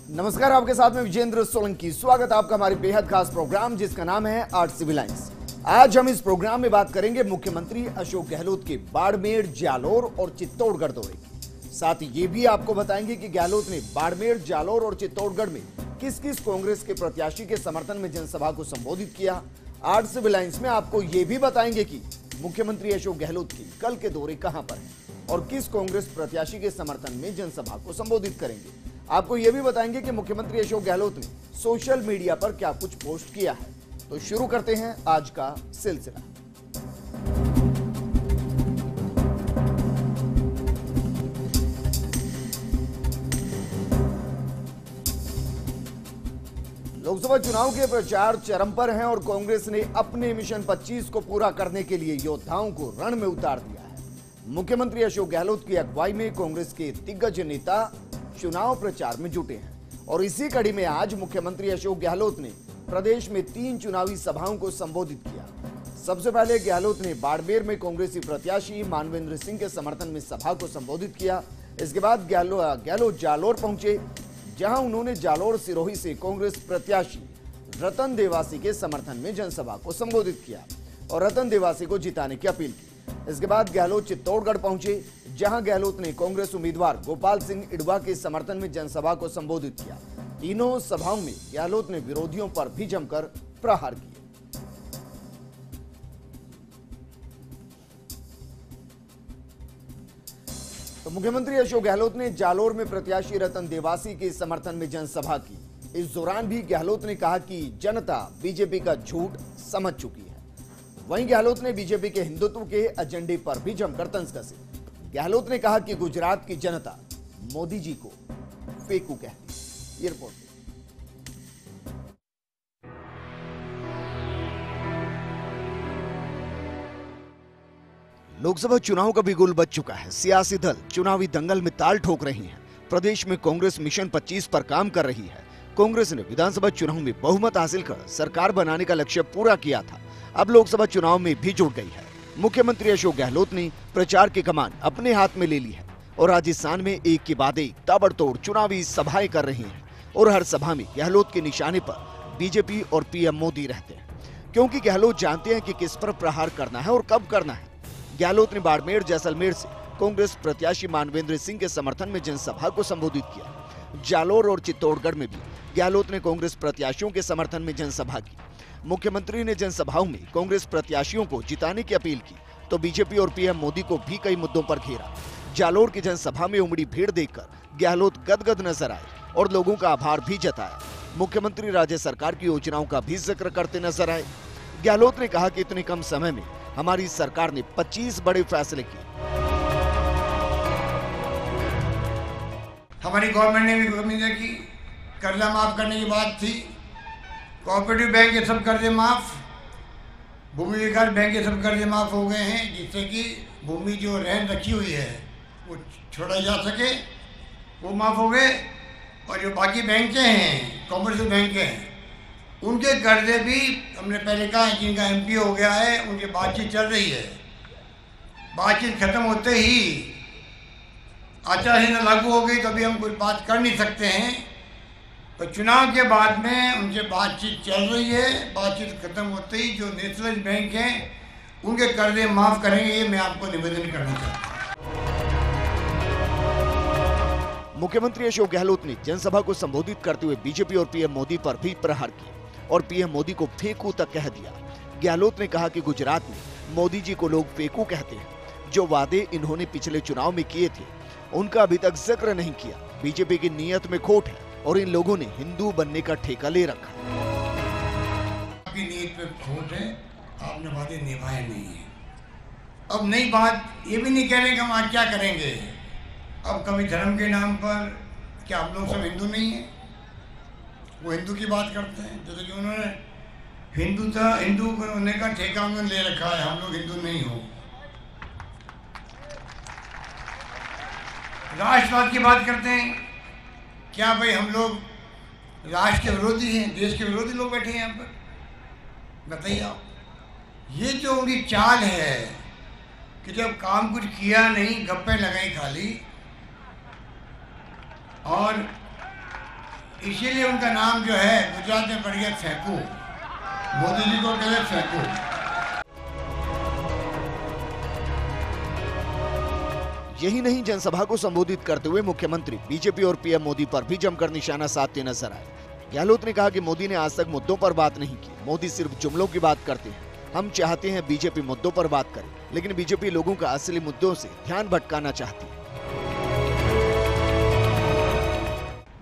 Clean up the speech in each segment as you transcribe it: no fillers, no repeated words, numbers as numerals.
नमस्कार, आपके साथ में विजेंद्र सोलंकी। स्वागत है आपका हमारे बेहद खास प्रोग्राम जिसका नाम है आर्ट सिविल लाइंस। आज हम इस प्रोग्राम में बात करेंगे मुख्यमंत्री अशोक गहलोत के बाड़मेर, जालोर और चित्तौड़गढ़ दौरे की। साथ ही ये भी आपको बताएंगे कि गहलोत ने बाड़मेर, जालोर और चित्तौड़गढ़ में किस किस कांग्रेस के प्रत्याशी के समर्थन में जनसभा को संबोधित किया। आर्ट सिविल लाइंस में आपको ये भी बताएंगे कि मुख्यमंत्री अशोक गहलोत के कल के दौरे कहां पर है और किस कांग्रेस प्रत्याशी के समर्थन में जनसभा को संबोधित करेंगे। आपको यह भी बताएंगे कि मुख्यमंत्री अशोक गहलोत ने सोशल मीडिया पर क्या कुछ पोस्ट किया है। तो शुरू करते हैं आज का सिलसिला। लोकसभा चुनाव के प्रचार चरम पर हैं और कांग्रेस ने अपने मिशन 25 को पूरा करने के लिए योद्धाओं को रण में उतार दिया है। मुख्यमंत्री अशोक गहलोत की अगुवाई में कांग्रेस के दिग्गज नेता चुनाव प्रचार में जुटे हैं और इसी कड़ी में आज मुख्यमंत्री अशोक गहलोत ने प्रदेश में 3 चुनावी सभाओं को संबोधित किया। सबसे पहले गहलोत ने बाड़मेर में कांग्रेसी प्रत्याशी मानवेंद्र सिंह के समर्थन में सभा को संबोधित किया। इसके बाद गहलोत जालोर पहुंचे, जहां उन्होंने जालोर सिरोही से कांग्रेस प्रत्याशी रतन देवासी के समर्थन में जनसभा को संबोधित किया और रतन देवासी को जिताने की अपील की। इसके बाद गहलोत चित्तौड़गढ़ पहुंचे, जहां गहलोत ने कांग्रेस उम्मीदवार गोपाल सिंह इडवा के समर्थन में जनसभा को संबोधित किया। तीनों सभाओं में गहलोत ने विरोधियों पर भी जमकर प्रहार किए। तो मुख्यमंत्री अशोक गहलोत ने जालोर में प्रत्याशी रतन देवासी के समर्थन में जनसभा की। इस दौरान भी गहलोत ने कहा कि जनता बीजेपी का झूठ समझ चुकी है। वहीं गहलोत ने बीजेपी के हिंदुत्व के एजेंडे पर भी जमकर तंज कसे। गहलोत ने कहा कि गुजरात की जनता मोदी जी को फेकू कहती है। ये रिपोर्ट। लोकसभा चुनाव का भी गुल बज चुका है। सियासी दल चुनावी दंगल में ताल ठोक रही हैं। प्रदेश में कांग्रेस मिशन 25 पर काम कर रही है। कांग्रेस ने विधानसभा चुनाव में बहुमत हासिल कर सरकार बनाने का लक्ष्य पूरा किया था, अब लोकसभा चुनाव में भी जुट गई है। मुख्यमंत्री अशोक गहलोत ने प्रचार की कमान अपने हाथ में ले ली है और राजस्थान में एक के बाद एक ताबड़तोड़ चुनावी सभाएं कर रही हैं और हर सभा में गहलोत के निशाने पर बीजेपी और पीएम मोदी रहते हैं, क्योंकि गहलोत जानते हैं कि किस पर प्रहार करना है और कब करना है। गहलोत ने बाड़मेर, जैसलमेर से कांग्रेस प्रत्याशी मानवेंद्र सिंह के समर्थन में जनसभा को संबोधित किया। जालोर और चित्तौड़गढ़ में भी गहलोत ने कांग्रेस प्रत्याशियों के समर्थन में जनसभा की। मुख्यमंत्री ने जनसभाओं में कांग्रेस प्रत्याशियों को जिताने की अपील की तो बीजेपी और पीएम मोदी को भी कई मुद्दों पर घेरा। जालोर की जनसभा में उमड़ी भीड़ देखकर गहलोत गदगद नजर आए और लोगों का आभार भी जताया। मुख्यमंत्री राज्य सरकार की योजनाओं का भी जिक्र करते नजर आए। गहलोत ने कहा कि इतने कम समय में हमारी सरकार ने 25 बड़े फैसले किए। हमारी गवर्नमेंट ने भी कर्जा की, कर्जा माफ करने की बात थी। कोऑपरेटिव बैंक के सब कर्जे माफ, भूमि विकास बैंक के सब कर्जे माफ हो गए हैं, जिससे कि भूमि जो रहन रखी हुई है वो छोड़ा जा सके, वो माफ हो गए। और जो बाकी बैंकें हैं, कॉमर्शियल बैंक हैं, उनके कर्जे भी हमने पहले कहा है, जिनका एमपीओ हो गया है उनकी बातचीत चल रही है। बातचीत खत्म होते ही आचार संहिता लागू हो गई तो अभी हम कुछ बात कर नहीं सकते हैं, तो चुनाव के बाद में उनसे बातचीत चल रही है। बातचीत खत्म होते ही जो नेशनलाइज्ड बैंक हैं उनके कर्जे माफ करेंगे, ये मैं आपको निवेदन करना चाहता हूँ। मुख्यमंत्री अशोक गहलोत ने जनसभा को संबोधित करते हुए बीजेपी और पीएम मोदी पर भी प्रहार किए और पीएम मोदी को फेकू तक कह दिया। गहलोत ने कहा कि गुजरात में मोदी जी को लोग फेकू कहते हैं। जो वादे इन्होंने पिछले चुनाव में किए थे उनका अभी तक जिक्र नहीं किया। बीजेपी की नीयत में खोट है और इन लोगों ने हिंदू बनने का ठेका ले रखा है। आपकी नीयत में खोट है, आपने वादे निभाए नहीं है। अब नई बात ये भी नहीं कह रहे कि हम आज क्या करेंगे। अब कभी धर्म के नाम पर क्या आप लोग सब हिंदू नहीं है? वो हिंदू की बात करते हैं, जैसे कि उन्होंने हिंदू होने का ठेका उन्होंने ले रखा है, हम लोग हिंदू नहीं हो। राष्ट्रवाद की बात करते हैं, क्या भाई हम लोग राष्ट्र के विरोधी हैं, देश के विरोधी लोग बैठे हैं यहाँ पर? बताइए आप। ये जो उनकी चाल है कि जब काम कुछ किया नहीं, गप्पे लगाई खाली, और इसीलिए उनका नाम जो है गुजरात में पड़ गया फेंकू। मोदी जी को कहते फेंकू। यही नहीं, जनसभा को संबोधित करते हुए मुख्यमंत्री बीजेपी और पीएम मोदी पर भी जमकर निशाना साधते नजर आए। गहलोत ने कहा कि मोदी ने आज तक मुद्दों पर बात नहीं की, मोदी सिर्फ जुमलों की बात करते हैं। हम चाहते हैं बीजेपी मुद्दों पर बात करे, लेकिन बीजेपी लोगों का असली मुद्दों से ध्यान भटकाना चाहती है।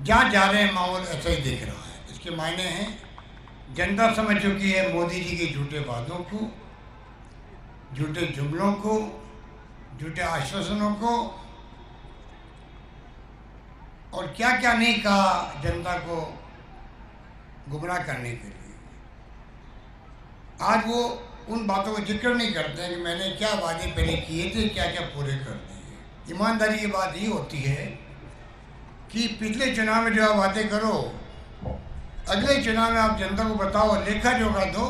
जहाँ जा रहे हैं माहौल ऐसा ही दिख रहा है। इसके मायने हैं जनता समझ चुकी है मोदी जी के झूठे वादों को, झूठे जुमलों को, झूठे आश्वासनों को, और क्या क्या नहीं कहा जनता को गुमराह करने के लिए। आज वो उन बातों का जिक्र नहीं करते हैं कि मैंने क्या वादे पहले किए थे, क्या क्या पूरे कर दिए। ईमानदारी की बात ये होती है कि पिछले चुनाव में जो आप वादे करो, अगले चुनाव में आप जनता को बताओ, लेखा जोखा दो।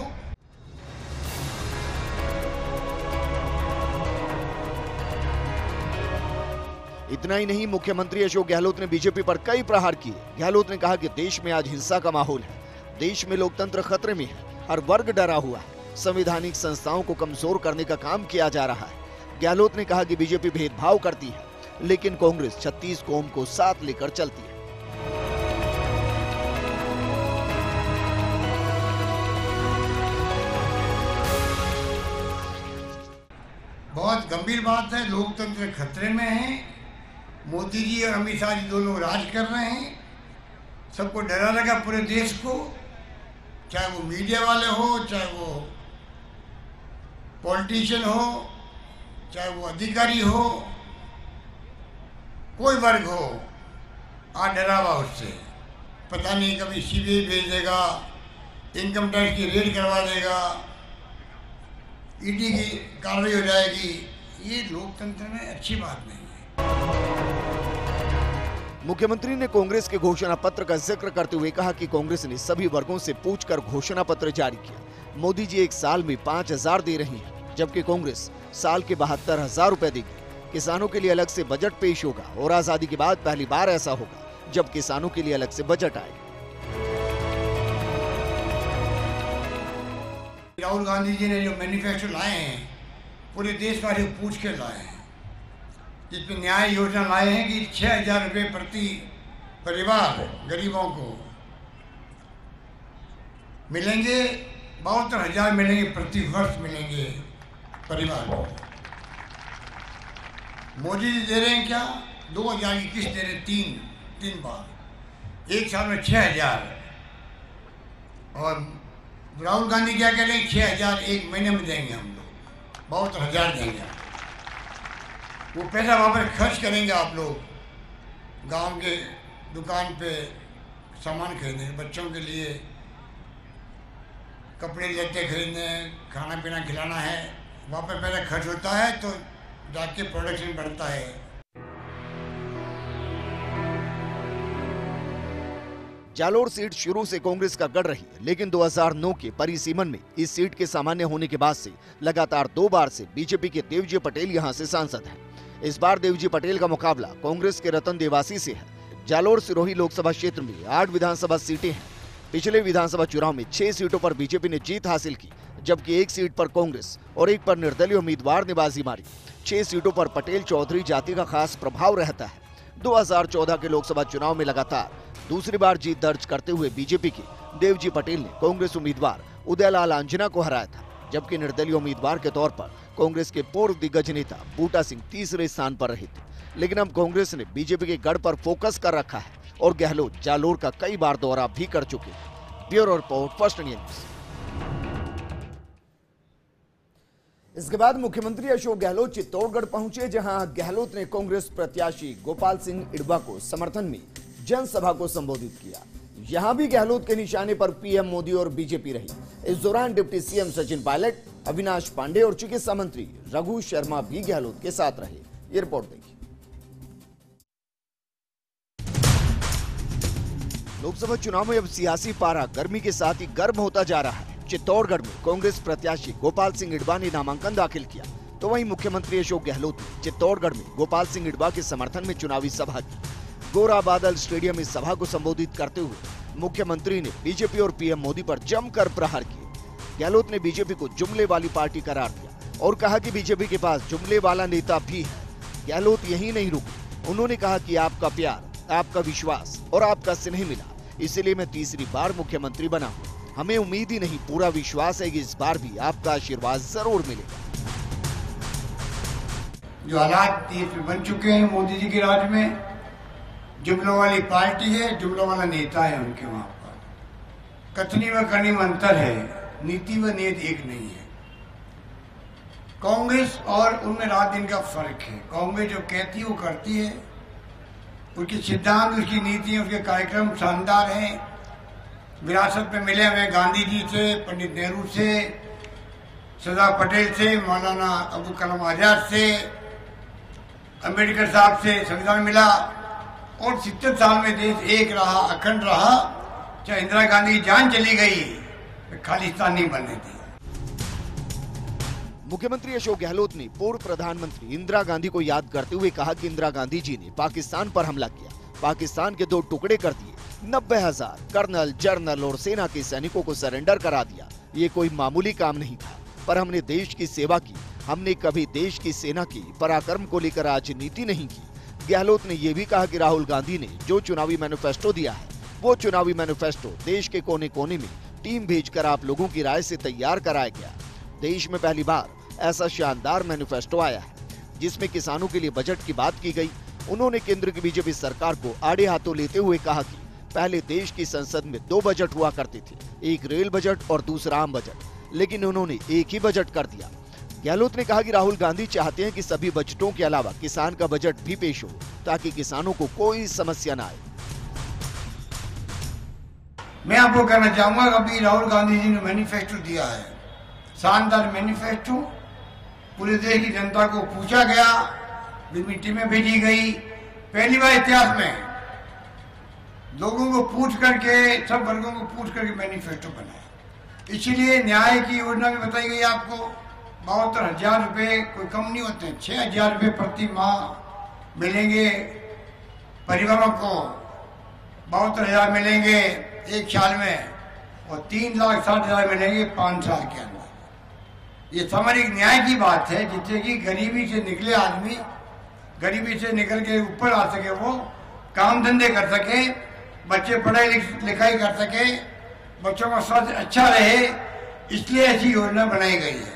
इतना ही नहीं, मुख्यमंत्री अशोक गहलोत ने बीजेपी पर कई प्रहार किए। गहलोत ने कहा कि देश में आज हिंसा का माहौल है, देश में लोकतंत्र खतरे में है, हर वर्ग डरा हुआ है, संवैधानिक संस्थाओं को कमजोर करने का काम किया जा रहा है। गहलोत ने कहा कि बीजेपी भेदभाव करती है, लेकिन कांग्रेस 36 कौम को साथ लेकर चलती है। बहुत गंभीर बात है, लोकतंत्र खतरे में है। मोदी जी और अमित शाह जी दोनों राज कर रहे हैं, सबको डरा लगा पूरे देश को, चाहे वो मीडिया वाले हो, चाहे वो पॉलिटिशियन हो, चाहे वो अधिकारी हो, कोई वर्ग हो, आज डरा हुआ उससे। पता नहीं कभी सीबीआई भेज देगा, इनकम टैक्स की रेड करवा देगा, ईडी की कार्रवाई हो जाएगी। ये लोकतंत्र में अच्छी बात नहीं है। मुख्यमंत्री ने कांग्रेस के घोषणा पत्र का जिक्र करते हुए कहा कि कांग्रेस ने सभी वर्गों से पूछकर घोषणा पत्र जारी किया। मोदी जी एक साल में 5,000 दे रही हैं, जबकि कांग्रेस साल के 72,000 रुपए देगी। किसानों के लिए अलग से बजट पेश होगा और आजादी के बाद पहली बार ऐसा होगा जब किसानों के लिए अलग से बजट आएगा। राहुल गांधी जी ने जो मैनिफेस्टो लाए हैं, पूरे देश वाले पूछ के लाए हैं, जिसमें न्याय योजना लाए हैं कि 6,000 रुपये प्रति परिवार गरीबों को मिलेंगे, 72,000 मिलेंगे प्रति वर्ष मिलेंगे परिवार को। मोदी जी दे रहे हैं क्या? 2,000 की किस्त दे रहे, तीन बार, एक साल में 6,000। और राहुल गांधी क्या कह रहे हैं? 6,000 एक महीने में देंगे हम लोग, 72,000 देंगे। वो पैसा वहाँ पर खर्च करेंगे आप लोग, गांव के दुकान पे सामान खरीदने, बच्चों के लिए कपड़े लत्ते खरीदने, खाना पीना खिलाना है, वहाँ पर पैसा खर्च होता है तो जाके प्रोडक्शन बढ़ता है। जालोर सीट शुरू से कांग्रेस का गढ़ रही, लेकिन 2009 के परिसीमन में इस सीट के सामान्य होने के बाद से लगातार 2 बार से बीजेपी के देवजी पटेल यहां से सांसद हैं। इस बार देवजी पटेल का मुकाबला कांग्रेस के रतन देवासी से है। जालोर सिरोही लोकसभा क्षेत्र में 8 विधानसभा सीटें हैं। पिछले विधानसभा चुनाव में 6 सीटों पर बीजेपी ने जीत हासिल की, जबकि 1 सीट पर कांग्रेस और 1 पर निर्दलीय उम्मीदवार ने बाजी मारी। 6 सीटों पर पटेल चौधरी जाति का खास प्रभाव रहता है। 2014 के लोकसभा चुनाव में लगातार दूसरी बार जीत दर्ज करते हुए बीजेपी के देवजी पटेल ने कांग्रेस उम्मीदवार उदयलाल आंजना को हराया था, जबकि निर्दलीय उम्मीदवार के तौर पर कांग्रेस के पूर्व दिग्गज नेता बूटा सिंह तीसरे स्थान पर रहे थे। लेकिन अब कांग्रेस ने बीजेपी के गढ़ पर फोकस कर रखा है और गहलोत जालोर का कई बार दौरा भी कर चुके हैं। Bureau report, first India news. इसके बाद मुख्यमंत्री अशोक गहलोत चित्तौड़गढ़ पहुंचे, जहां गहलोत ने कांग्रेस प्रत्याशी गोपाल सिंह इड़बा को समर्थन में जनसभा को संबोधित किया। यहां भी गहलोत के निशाने पर पीएम मोदी और बीजेपी रही। इस दौरान डिप्टी सीएम सचिन पायलट, अविनाश पांडे और चिकित्सा मंत्री रघु शर्मा भी गहलोत के साथ रहे। ये रिपोर्ट देखिए। लोकसभा चुनाव में अब सियासी पारा गर्मी के साथ ही गर्म होता जा रहा है। चित्तौड़गढ़ में कांग्रेस प्रत्याशी गोपाल सिंह इड़बा ने नामांकन दाखिल किया, तो वहीं मुख्यमंत्री अशोक गहलोत ने चित्तौड़गढ़ में गोपाल सिंह इड़बा के समर्थन में चुनावी सभा की। गोरा बादल स्टेडियम में सभा को संबोधित करते हुए मुख्यमंत्री ने बीजेपी और पीएम मोदी पर जमकर प्रहार किए। गहलोत ने बीजेपी को जुमले वाली पार्टी करार दिया और कहा कि बीजेपी के पास जुमले वाला नेता भी है। गहलोत यही नहीं रुके, उन्होंने कहा कि आपका प्यार, आपका विश्वास और आपका स्नेह मिला, इसलिए मैं तीसरी बार मुख्यमंत्री बना हूँ। हमें उम्मीद ही नहीं, पूरा विश्वास है कि इस बार भी आपका आशीर्वाद जरूर मिलेगा। जो हालात देश में बन चुके हैं मोदी जी के राज में, जुमलों वाली पार्टी है, जुमलों वाला नेता है उनके वहां पर। कथनी व करनी में अंतर है, नीति व नीयत एक नहीं है। कांग्रेस और उनमें रात दिन का फर्क है। कांग्रेस जो कहती है वो करती है, उसके सिद्धांत, उसकी नीति, उसके कार्यक्रम शानदार हैं। विरासत में मिले हमें गांधी जी से, पंडित नेहरू से, सरदार पटेल से, मौलाना अब्दुल कलाम आजाद से, अम्बेडकर साहब से संविधान मिला और 70 साल में देश एक रहा, अखंड रहा। चाहे इंदिरा गांधी की जान चली गई, खालिस्तान नहीं बनने दी। मुख्यमंत्री अशोक गहलोत ने पूर्व प्रधानमंत्री इंदिरा गांधी को याद करते हुए कहा कि इंदिरा गांधी जी ने पाकिस्तान पर हमला किया, पाकिस्तान के 2 टुकड़े कर दिए, 90,000 कर्नल, जर्नल और सेना के सैनिकों को सरेंडर करा दिया। ये कोई मामूली काम नहीं था, पर हमने देश की सेवा की। हमने कभी देश की सेना की पराक्रम को लेकर राजनीति नहीं की। गहलोत ने यह भी कहा कि राहुल गांधी ने जो चुनावी मैनिफेस्टो दिया है, वो चुनावी मैनिफेस्टो देश के कोने कोने में टीम भेजकर आप लोगों की राय से तैयार कराया गया। देश में पहली बार ऐसा शानदार मैनिफेस्टो आया है जिसमें किसानों के लिए बजट की बात की गई। उन्होंने केंद्र की बीजेपी सरकार को आड़े हाथों लेते हुए कहा कि पहले देश की संसद में 2 बजट हुआ करते थे, एक रेल बजट और दूसरा आम बजट, लेकिन उन्होंने एक ही बजट कर दिया। गहलोत ने कहा कि राहुल गांधी चाहते हैं कि सभी बजटों के अलावा किसान का बजट भी पेश हो ताकि किसानों को कोई समस्या न आए। मैं आपको कहना चाहूंगा, अभी राहुल गांधी जी ने मैनिफेस्टो दिया है, शानदार मैनिफेस्टो। पूरे देश की जनता को पूछा गया, मिट्टी में भेजी गई। पहली बार इतिहास में लोगों को पूछ करके, सब वर्गों को पूछ करके मैनिफेस्टो बनाया। इसीलिए न्याय की योजना भी बताई गई आपको। 72,000 रुपये कोई कम नहीं होते, 6,000 रुपये प्रति माह मिलेंगे परिवारों को, 72,000 मिलेंगे एक साल में और 3,60,000 मिलेंगे 5 साल के अंदर। ये सामाजिक न्याय की बात है, जिससे कि गरीबी से निकले आदमी, गरीबी से निकल के ऊपर आ सके, वो काम धंधे कर सके, बच्चे पढ़ाई लिखाई कर सके, बच्चों का स्वास्थ्य अच्छा रहे, इसलिए ऐसी योजना बनाई गई है।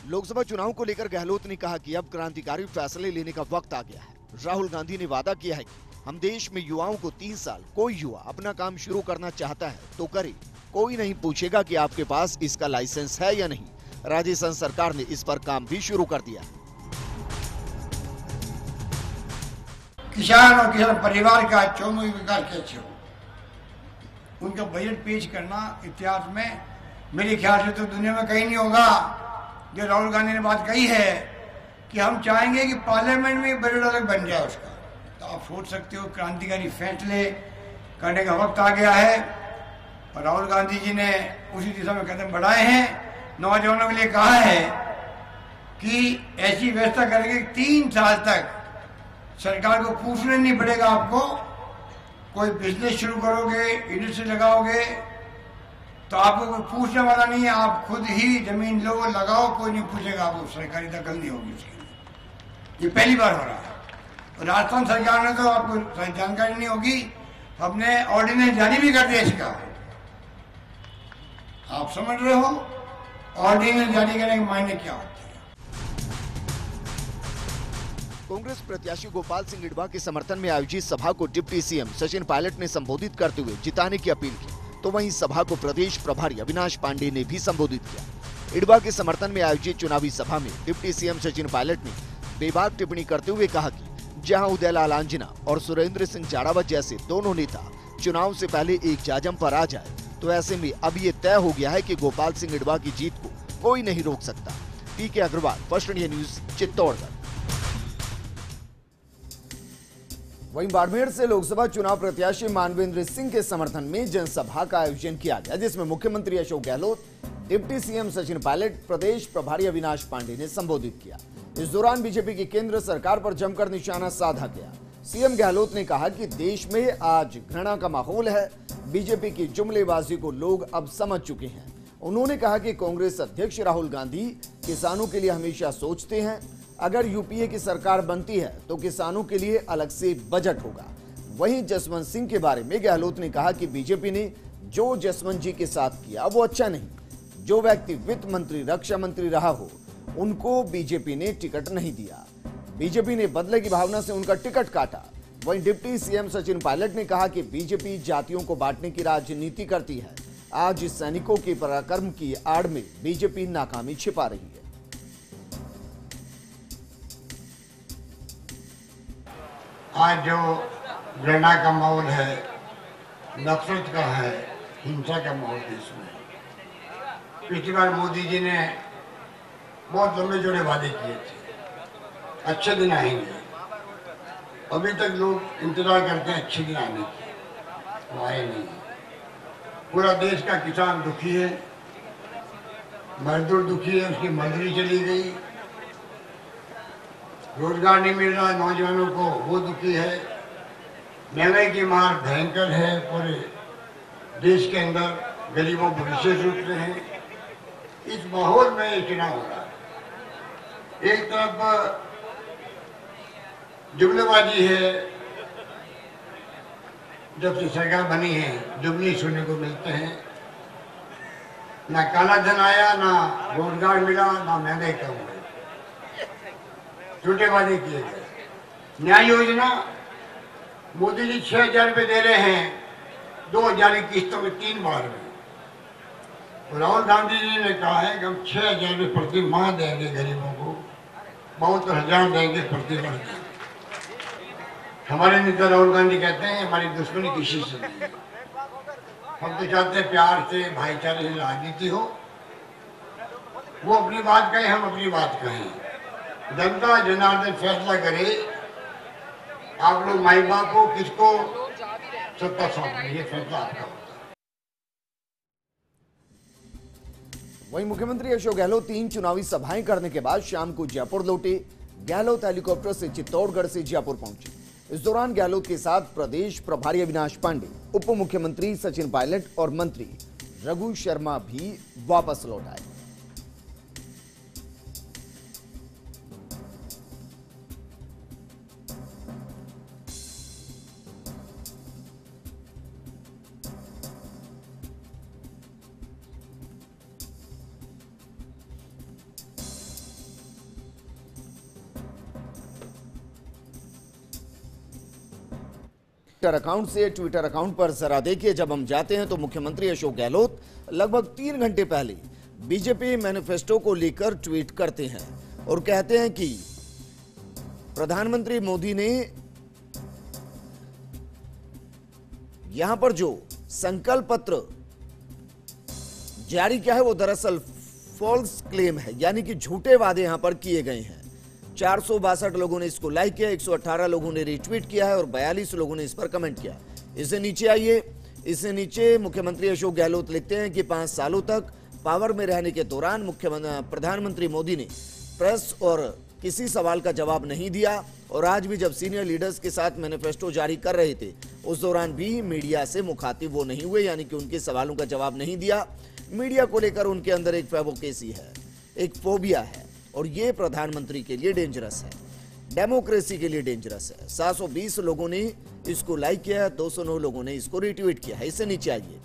लोकसभा चुनाव को लेकर गहलोत ने कहा कि अब क्रांतिकारी फैसले लेने का वक्त आ गया है। राहुल गांधी ने वादा किया है कि हम देश में युवाओं को 3 साल, कोई युवा अपना काम शुरू करना चाहता है तो करे, कोई नहीं पूछेगा कि आपके पास इसका लाइसेंस है या नहीं। राजस्थान सरकार ने इस पर काम भी शुरू कर दिया। किसान और किसान परिवार का चौमुखी विकास कैसे हो, उनका बजट पेश करना इतिहास में मेरे ख्याल से तो दुनिया में कहीं नहीं होगा। जो राहुल गांधी ने बात कही है कि हम चाहेंगे कि पार्लियामेंट में बजट अलग बन जाए उसका, तो आप सोच सकते हो क्रांतिकारी फैसले करने का वक्त आ गया है। और राहुल गांधी जी ने उसी दिशा में कदम बढ़ाए हैं। नौजवानों के लिए कहा है कि ऐसी व्यवस्था करेंगे 3 साल तक सरकार को पूछना नहीं पड़ेगा आपको। कोई बिजनेस शुरू करोगे, इंडस्ट्री लगाओगे, तो आपको कोई पूछने वाला नहीं है, आप खुद ही जमीन लो, लगाओ, कोई नहीं पूछेगा, आपको सरकारी दखल नहीं होगी उसके लिए। ये पहली बार हो रहा है। राजस्थान सरकार ने तो आपको जानकारी नहीं होगी, अपने ऑर्डिनेंस जारी भी कर दिया इसका। आप समझ रहे हो ऑर्डिनेंस जारी करने के मायने क्या होते हैं। कांग्रेस प्रत्याशी गोपाल सिंह इडवा के समर्थन में आयोजित सभा को डिप्टी सीएम सचिन पायलट ने संबोधित करते हुए जिताने की अपील की, तो वहीं सभा को प्रदेश प्रभारी अविनाश पांडे ने भी संबोधित किया। इडवा के समर्थन में आयोजित चुनावी सभा में डिप्टी सीएम सचिन पायलट ने बेबाक टिप्पणी करते हुए कहा कि जहां उदयलाल आंजना और सुरेंद्र सिंह जाड़ावत जैसे दोनों नेता चुनाव से पहले एक जाजम पर आ जाए, तो ऐसे में अब ये तय हो गया है कि गोपाल सिंह इडवा की जीत को कोई नहीं रोक सकता। PK Agarwal, first India news, Chittorgarh. वहीं बाड़मेर से लोकसभा चुनाव प्रत्याशी मानवेंद्र सिंह के समर्थन में जनसभा का आयोजन किया गया, जिसमें मुख्यमंत्री अशोक गहलोत, डिप्टी सीएम सचिन पायलट, प्रदेश प्रभारी अविनाश पांडे ने संबोधित किया। इस दौरान बीजेपी की केंद्र सरकार पर जमकर निशाना साधा गया। सीएम गहलोत ने कहा कि देश में आज घृणा का माहौल है। बीजेपी की जुमलेबाजी को लोग अब समझ चुके हैं। उन्होंने कहा कि कांग्रेस अध्यक्ष राहुल गांधी किसानों के लिए हमेशा सोचते हैं। अगर यूपीए की सरकार बनती है तो किसानों के लिए अलग से बजट होगा। वहीं जसवंत सिंह के बारे में गहलोत ने कहा कि बीजेपी ने जो जसवंत जी के साथ किया वो अच्छा नहीं। जो व्यक्ति वित्त मंत्री, रक्षा मंत्री रहा हो, उनको बीजेपी ने टिकट नहीं दिया। बीजेपी ने बदले की भावना से उनका टिकट काटा। वहीं डिप्टी सीएम सचिन पायलट ने कहा कि बीजेपी जातियों को बांटने की राजनीति करती है। आज सैनिकों के पराक्रम की आड़ में बीजेपी नाकामी छिपा रही है। आज जो घृणा का माहौल है, नफरत का है, हिंसा का माहौल देश में। पिछली बार मोदी जी ने बहुत लंबे जोड़े वादे किए थे, अच्छे दिन आएंगे। अभी तक लोग इंतजार करते हैं अच्छे दिन आने की, वो आए नहीं। पूरा देश का किसान दुखी है, मजदूर दुखी है, उसकी मजदूरी चली गई, रोजगार नहीं मिल रहा नौजवानों को, वो दुखी है। महंगाई की मार भयंकर है, पूरे देश के अंदर गरीबों को विशेष रूप से है। इस माहौल में ये चुनाव हो रहा है। एक तरफ जुमलेबाजी है, जब से सरकार बनी है जुमले सुनने को मिलते हैं। ना काला धन आया, ना रोजगार मिला, ना महंगाई कम हुई, झूठे वादे किए गए। न्याय योजना मोदी जी 6,000 रुपये दे रहे हैं 2000 की किस्तों में 3 बार में। राहुल गांधी जी ने कहा है कि हम 6,000 रुपये प्रति माह देंगे गरीबों को, 72,000 देंगे प्रति वर्ष। हमारे नेता राहुल गांधी कहते हैं हमारी दुश्मनी किसी से नहीं, हम तो चाहते हैं प्यार से, भाईचारे से राजनीति हो। वो अपनी बात कहें, हम अपनी बात कहें। जनता जनार्दन फैसला करे, आप लोग माई बाप को किसको सत्ता सौंपनी, ये फैसला आपका होता है। वहीं मुख्यमंत्री अशोक गहलोत 3 चुनावी सभाएं करने के बाद शाम को जयपुर लौटे। गहलोत हेलीकॉप्टर से चित्तौड़गढ़ से जयपुर पहुंचे। इस दौरान गहलोत के साथ प्रदेश प्रभारी अविनाश पांडे, उप मुख्यमंत्री सचिन पायलट और मंत्री रघु शर्मा भी वापस लौट आए। ट्विटर अकाउंट पर जरा देखिए, जब हम जाते हैं तो मुख्यमंत्री अशोक गहलोत लगभग 3 घंटे पहले बीजेपी मैनिफेस्टो को लेकर ट्वीट करते हैं और कहते हैं कि प्रधानमंत्री मोदी ने यहां पर जो संकल्प पत्र जारी किया है वो दरअसल फॉल्स क्लेम है, यानी कि झूठे वादे यहां पर किए गए हैं। 462 लोगों ने इसको लाइक किया, 118 लोगों ने रीट्वीट किया है और 42 लोगों ने इस पर कमेंट किया। इससे नीचे आइए, इससे नीचे मुख्यमंत्री अशोक गहलोत लिखते हैं कि 5 सालों तक पावर में रहने के दौरान प्रधानमंत्री मोदी ने प्रेस और किसी सवाल का जवाब नहीं दिया और आज भी जब सीनियर लीडर्स के साथ मैनिफेस्टो जारी कर रहे थे उस दौरान भी मीडिया से मुखातिब वो नहीं हुए, यानी कि उनके सवालों का जवाब नहीं दिया। मीडिया को लेकर उनके अंदर एक फेवोकेसी है, एक फोबिया है और ये प्रधानमंत्री के लिए डेंजरस है, डेमोक्रेसी के लिए डेंजरस है। 720 लोगों ने इसको लाइक किया है, 209 लोगों ने इसको रिट्वीट किया है। इससे नीचे आइए,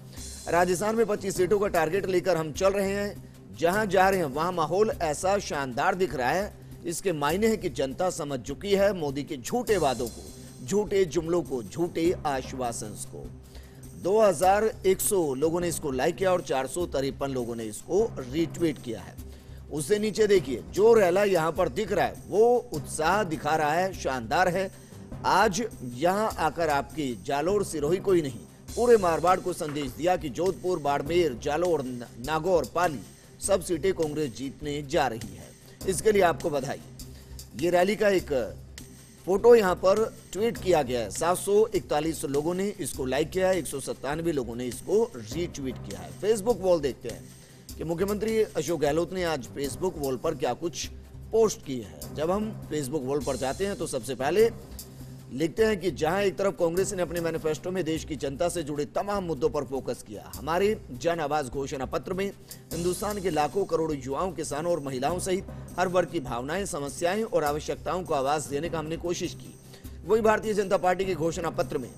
राजस्थान में 25 सीटों का टारगेट लेकर हम चल रहे हैं, जहां जा रहे हैं वहां माहौल ऐसा शानदार दिख रहा है। इसके मायने है कि जनता समझ चुकी है मोदी के झूठे वादों को, झूठे जुमलों को, झूठे आश्वासन को। 2100 लोगों ने इसको लाइक किया और 453 लोगों ने इसको रिट्वीट किया है। उससे नीचे देखिए, जो रैला यहां पर दिख रहा है वो उत्साह दिखा रहा है, शानदार है। आज यहां आकर आपकी जालोर सिरोही कोई नहीं, पूरे मारवाड़ को संदेश दिया कि जोधपुर, बाड़मेर, जालोर, नागौर, पाली सब सीटें कांग्रेस जीतने जा रही है। इसके लिए आपको बधाई। ये रैली का एक फोटो यहां पर ट्वीट किया गया है। 741 लोगों ने इसको लाइक किया है, 197 लोगों ने इसको रीट्वीट किया है। फेसबुक वॉल देखते हैं कि मुख्यमंत्री अशोक गहलोत ने आज फेसबुक वॉल पर क्या कुछ पोस्ट की है। जब हम फेसबुक वॉल पर जाते हैं तो सबसे पहले लिखते हैं कि जहां एक तरफ कांग्रेस ने अपने मैनिफेस्टो में देश की जनता से जुड़े तमाम मुद्दों पर फोकस किया, हमारे जन आवाज घोषणा पत्र में हिंदुस्तान के लाखों करोड़ों युवाओं, किसानों और महिलाओं सहित हर वर्ग की भावनाएं, समस्याएं और आवश्यकताओं को आवाज देने का हमने कोशिश की। वही भारतीय जनता पार्टी के घोषणा पत्र में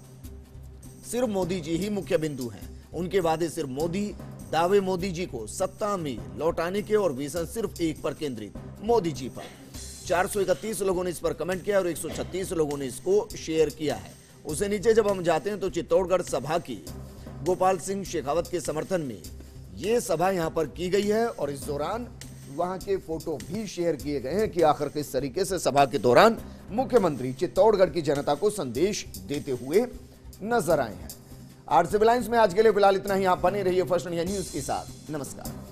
सिर्फ मोदी जी ही मुख्य बिंदु हैं। उनके वादे सिर्फ मोदी, दावे मोदी जी को सत्ता में लौटाने के और विजन सिर्फ एक पर केंद्रित, मोदी जी पर। 431 लोगों ने इस पर कमेंट किया और 136 लोगों ने इसको शेयर किया है। उसे नीचे जब हम जाते हैं तो चित्तौड़गढ़ सभा की गोपाल सिंह शेखावत के समर्थन में ये सभा यहां पर की गई है और इस दौरान वहां के फोटो भी शेयर किए गए हैं कि आखिर किस तरीके से सभा के दौरान मुख्यमंत्री चित्तौड़गढ़ की जनता को संदेश देते हुए नजर आए हैं। आर सिविल लाइन्स में आज के लिए फिलहाल इतना ही। आप बने रहिए फर्स्ट इंडिया न्यूज के साथ। नमस्कार।